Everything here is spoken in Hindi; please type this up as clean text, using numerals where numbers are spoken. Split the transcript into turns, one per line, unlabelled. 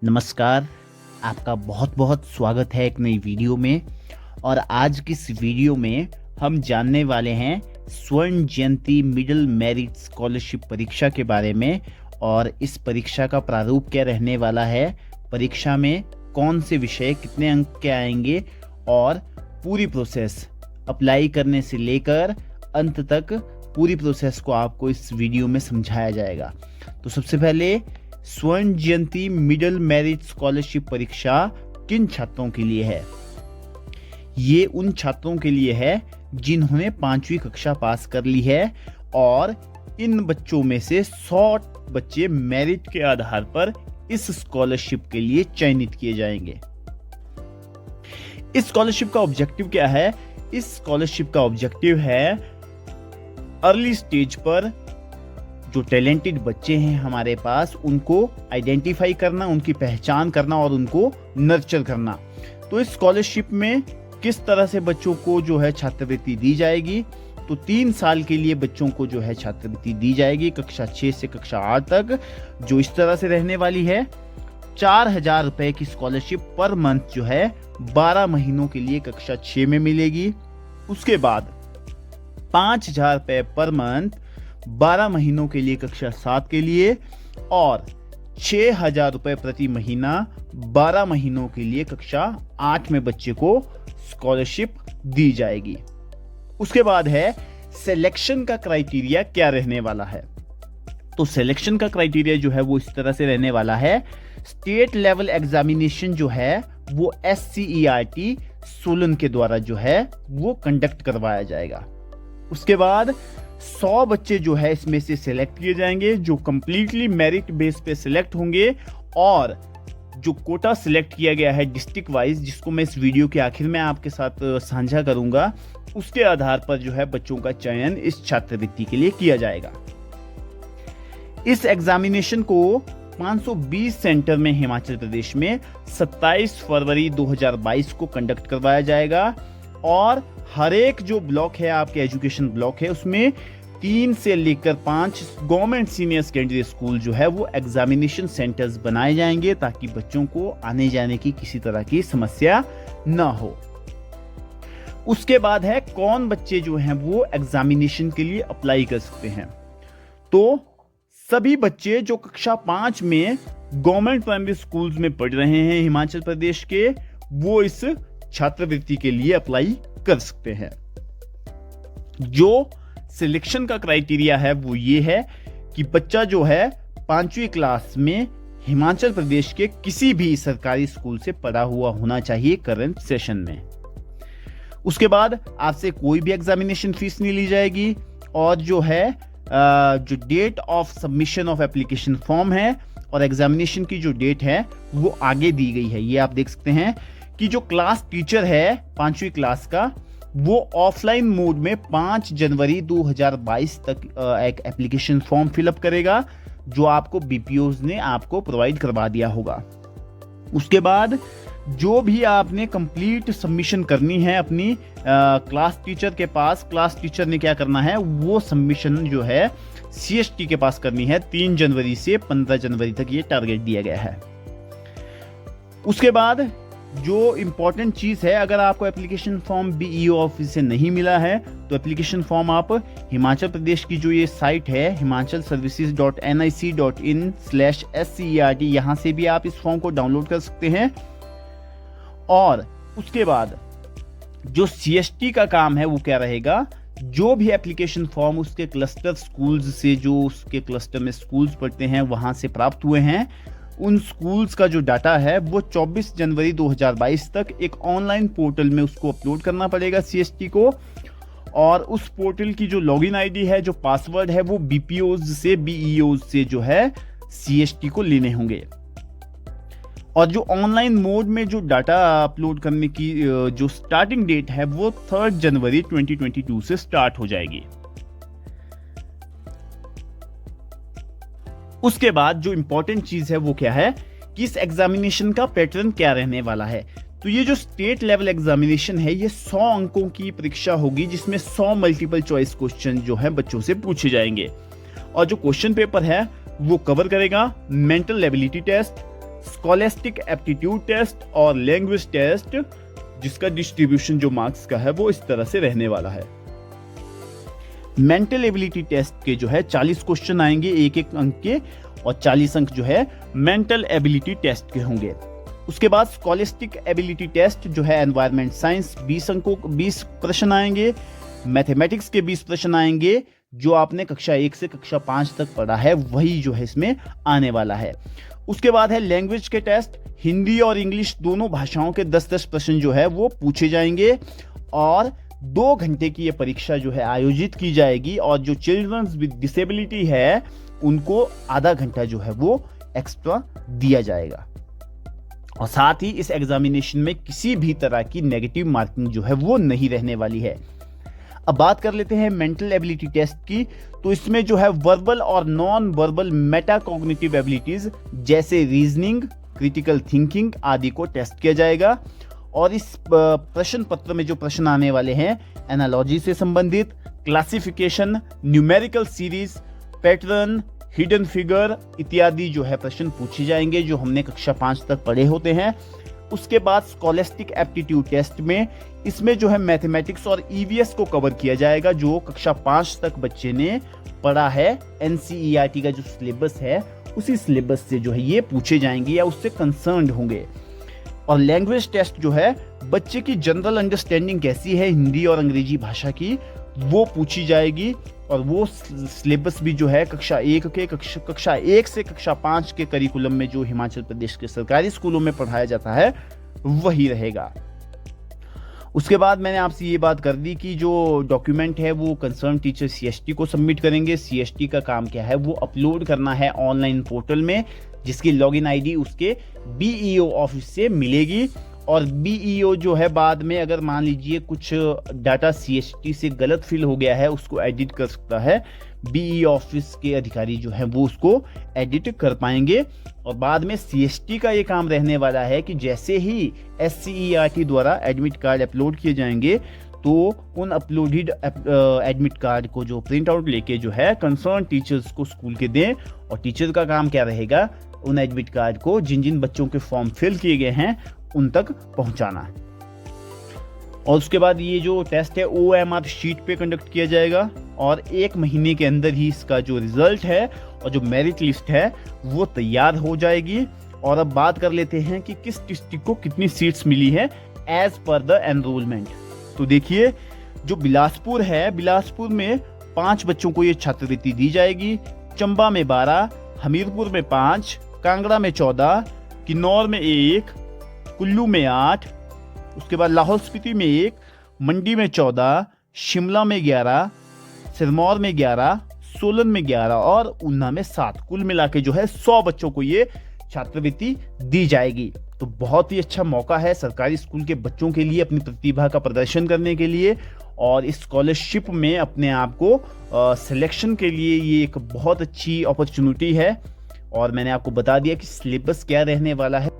नमस्कार, आपका बहुत बहुत स्वागत है एक नई वीडियो में। और आज की इस वीडियो में हम जानने वाले हैं स्वर्ण जयंती मिडिल मेरिट स्कॉलरशिप परीक्षा के बारे में। और इस परीक्षा का प्रारूप क्या रहने वाला है, परीक्षा में कौन से विषय कितने अंक के आएंगे और पूरी प्रोसेस अप्लाई करने से लेकर अंत तक पूरी प्रोसेस को आपको इस वीडियो में समझाया जाएगा। तो सबसे पहले स्वर्ण जयंती मिडिल मेरिट स्कॉलरशिप परीक्षा किन छात्रों के लिए है? ये उन छात्रों के लिए है जिन्होंने 5वीं कक्षा पास कर ली है और इन बच्चों में से 100 बच्चे मेरिट के आधार पर इस स्कॉलरशिप के लिए चयनित किए जाएंगे। इस स्कॉलरशिप का ऑब्जेक्टिव क्या है? इस स्कॉलरशिप का ऑब्जेक्टिव है अर्ली स्टेज पर जो टैलेंटेड बच्चे हैं हमारे पास, उनको आइडेंटिफाई करना, उनकी पहचान करना और उनको नर्चर करना। तो इस स्कॉलरशिप में किस तरह से बच्चों को जो है छात्रवृत्ति दी जाएगी? तो 3 साल के लिए बच्चों को जो है छात्रवृत्ति दी जाएगी कक्षा 6 से कक्षा 8 तक, जो इस तरह से रहने वाली है। 4,000 रुपए की स्कॉलरशिप पर मंथ जो है 12 महीनों के लिए कक्षा 6 में मिलेगी। उसके बाद 5,000 रुपए पर मंथ 12 महीनों के लिए कक्षा 7 के लिए और 6,000 रुपए प्रति महीना 12 महीनों के लिए कक्षा 8 में बच्चे को स्कॉलरशिप दी जाएगी। उसके बाद है सिलेक्शन का क्राइटेरिया क्या रहने वाला है। तो सिलेक्शन का क्राइटेरिया जो है वो इस तरह से रहने वाला है। स्टेट लेवल एग्जामिनेशन जो है वो SCERT सोलन के द्वारा जो है वो कंडक्ट करवाया जाएगा। उसके बाद 100 बच्चे जो है इसमें से सिलेक्ट किए जाएंगे जो कंप्लीटली मेरिट बेस पे सिलेक्ट होंगे, और जो कोटा सिलेक्ट किया गया है डिस्ट्रिक्ट वाइज, जिसको मैं इस वीडियो के आखिर में आपके साथ साझा करूंगा, उसके आधार पर जो है बच्चों का चयन इस छात्रवृत्ति के लिए किया जाएगा। इस एग्जामिनेशन को 520 सेंटर में हिमाचल प्रदेश में 27 फरवरी 2022 को कंडक्ट करवाया जाएगा। और हर एक जो ब्लॉक है, आपके एजुकेशन ब्लॉक है, उसमें 3 से लेकर 5 गवर्नमेंट सीनियर सेकेंडरी स्कूल जो है वो एग्जामिनेशन सेंटर्स बनाए जाएंगे ताकि बच्चों को आने जाने की किसी तरह की समस्या ना हो। उसके बाद है कौन बच्चे जो हैं वो एग्जामिनेशन के लिए अप्लाई कर सकते हैं। तो सभी बच्चे जो कक्षा 5 में गवर्नमेंट प्राइमरी स्कूल्स में पढ़ रहे हैं हिमाचल प्रदेश के, वो इस छात्रवृत्ति के लिए अप्लाई कर सकते हैं। जो सिलेक्शन का क्राइटेरिया है वो ये है कि बच्चा जो है 5वीं क्लास में हिमाचल प्रदेश के किसी भी सरकारी स्कूल से पढ़ा हुआ होना चाहिए करंट सेशन में। उसके बाद आपसे कोई भी एग्जामिनेशन फीस नहीं ली जाएगी। और जो है जो date of submission of application form है और एग्जामिनेशन की जो डेट है वो आगे दी गई है। ये आप देख सकते हैं कि जो क्लास टीचर है 5वीं क्लास का, वो ऑफलाइन मोड में 5 जनवरी 2022 तक एक एप्लीकेशन फॉर्म फिलअप करेगा जो आपको BPOs ने आपको प्रोवाइड करवा दिया होगा। उसके बाद जो भी आपने कंप्लीट सबमिशन करनी है अपनी क्लास टीचर के पास, क्लास टीचर ने क्या करना है, वो सबमिशन जो है CST के पास करनी है। 3 जनवरी से 15 जनवरी तक ये टारगेट दिया गया है। उसके बाद जो इंपॉर्टेंट चीज है, अगर आपको एप्लीकेशन फॉर्म BEO ऑफिस से नहीं मिला है तो एप्लीकेशन फॉर्म आप हिमाचल प्रदेश की जो ये साइट है himachalservices.nic.in/SCERT, यहाँ से भी आप इस फॉर्म को डाउनलोड कर सकते हैं। और उसके बाद जो CST का काम है वो क्या रहेगा, जो भी एप्लीकेशन फॉर्म उसके क्लस्टर स्कूल्स से, जो उसके क्लस्टर में स्कूल्स पढ़ते हैं वहां से प्राप्त हुए हैं, उन स्कूल्स का जो डाटा है वो 24 जनवरी 2022 तक एक ऑनलाइन पोर्टल में उसको अपलोड करना पड़ेगा CST को। और उस पोर्टल की जो लॉगिन आईडी है, जो पासवर्ड है, वो BPOs से BEOs से जो है CST को लेने होंगे। और जो ऑनलाइन मोड में जो डाटा अपलोड करने की जो स्टार्टिंग डेट है वो 3 जनवरी 2022 से स्टार्ट हो जाएगी। उसके बाद जो इंपॉर्टेंट चीज है वो क्या है कि इस एग्जामिनेशन का पैटर्न क्या रहने वाला है। तो ये जो स्टेट लेवल एग्जामिनेशन है ये 100 अंकों की परीक्षा होगी जिसमें 100 मल्टीपल चॉइस क्वेश्चन जो है बच्चों से पूछे जाएंगे। और जो क्वेश्चन पेपर है वो कवर करेगा mental ability test, scholastic aptitude test और लैंग्वेज टेस्ट, जिसका डिस्ट्रीब्यूशन जो मार्क्स का है वो इस तरह से रहने वाला है। मेंटल एबिलिटी टेस्ट के जो है 40 क्वेश्चन आएंगे एक एक अंक के, और 40 अंक जो है मेंटल एबिलिटी टेस्ट के होंगे। उसके बाद स्कॉलेस्टिक एबिलिटी टेस्ट जो है एनवायरमेंट साइंस 20 प्रश्न आएंगे, मैथमेटिक्स के 20 प्रश्न आएंगे, जो आपने कक्षा 1 से कक्षा 5 तक पढ़ा है वही जो है इसमें आने वाला है। उसके बाद है लैंग्वेज के टेस्ट, हिंदी और इंग्लिश दोनों भाषाओं के 10-10 प्रश्न जो है वो पूछे जाएंगे, और 2 घंटे की ये परीक्षा जो है आयोजित की जाएगी, और जो चिल्ड्रंस विद डिसेबिलिटी है उनको आधा घंटा जो है वो एक्स्ट्रा दिया जाएगा। और साथ ही इस एग्जामिनेशन में किसी भी तरह की नेगेटिव मार्किंग जो है वो नहीं रहने वाली है। अब बात कर लेते हैं मेंटल एबिलिटी टेस्ट की। तो इसमें जो है वर्बल और नॉन वर्बल मेटाकॉग्निटिव एबिलिटीज जैसे रीजनिंग, क्रिटिकल थिंकिंग आदि को टेस्ट किया जाएगा। और इस प्रश्न पत्र में जो प्रश्न आने वाले हैं एनालॉजी से संबंधित, classification, numerical series, pattern, hidden figure इत्यादि जो है प्रश्न पूछे जाएंगे, जो हमने कक्षा 5 तक पढ़े होते हैं। उसके बाद स्कॉलेस्टिक एप्टीट्यूड टेस्ट में इसमें जो है मैथमेटिक्स और ईवीएस को कवर किया जाएगा, जो कक्षा 5 तक बच्चे ने पढ़ा है। एनसीईआरटी का जो सिलेबस है उसी सिलेबस से जो है ये पूछे जाएंगे या उससे कंसर्न्ड होंगे। और लैंग्वेज टेस्ट जो है बच्चे की जनरल अंडरस्टैंडिंग कैसी है हिंदी और अंग्रेजी भाषा की, वो पूछी जाएगी। और वो सिलेबस भी जो है कक्षा 1 से कक्षा 5 के करिकुलम में जो हिमाचल प्रदेश के सरकारी स्कूलों में पढ़ाया जाता है वही रहेगा। उसके बाद मैंने आपसे ये बात कर दी कि जो डॉक्यूमेंट है वो कंसर्न टीचर सीएसटी को सबमिट करेंगे। सीएसटी का काम क्या है, वो अपलोड करना है ऑनलाइन पोर्टल में, जिसकी लॉगिन आईडी उसके बीईओ ऑफिस से मिलेगी। और बीईओ जो है बाद में अगर मान लीजिए कुछ डाटा सीएसटी से गलत फिल हो गया है उसको एडिट कर सकता है। बीईओ ऑफिस के अधिकारी जो है वो उसको एडिट कर पाएंगे। और बाद में सीएसटी का ये काम रहने वाला है कि जैसे ही एससीईआरटी द्वारा एडमिट कार्ड अपलोड किए जाएंगे तो उन अपलोडेड एडमिट कार्ड को जो प्रिंट आउट लेके जो है कंसर्न टीचर्स को स्कूल के दें। और टीचर का काम क्या रहेगा, उन एडमिट कार्ड को जिन जिन बच्चों के फॉर्म फिल किए गए हैं उन तक पहुंचाना। और उसके बाद ये जो टेस्ट है OMR शीट पे कंडक्ट किया जाएगा, और 1 महीने के अंदर ही इसका जो रिजल्ट है और जो मेरिट लिस्ट है वो तैयार हो जाएगी। और अब बात कर लेते हैं कि किस डिस्ट्रिक्ट को कितनी सीट्स मिली है एज पर द एनरोलमेंट। तो देखिए जो बिलासपुर है, बिलासपुर में 5 बच्चों को ये छात्रवृत्ति दी जाएगी, चंबा में 12, हमीरपुर में 5, कांगड़ा में 14, किन्नौर में 1, कुल्लू में 8, उसके बाद लाहौल स्पीति में 1, मंडी में 14, शिमला में 11, सिरमौर में 11, सोलन में 11 और ऊना में 7। कुल मिला के जो है 100 बच्चों को ये छात्रवृत्ति दी जाएगी। तो बहुत ही अच्छा मौका है सरकारी स्कूल के बच्चों के लिए अपनी प्रतिभा का प्रदर्शन करने के लिए, और इस स्कॉलरशिप में अपने आप को सिलेक्शन के लिए ये एक बहुत अच्छी अपॉर्चुनिटी है। और मैंने आपको बता दिया कि सिलेबस क्या रहने वाला है।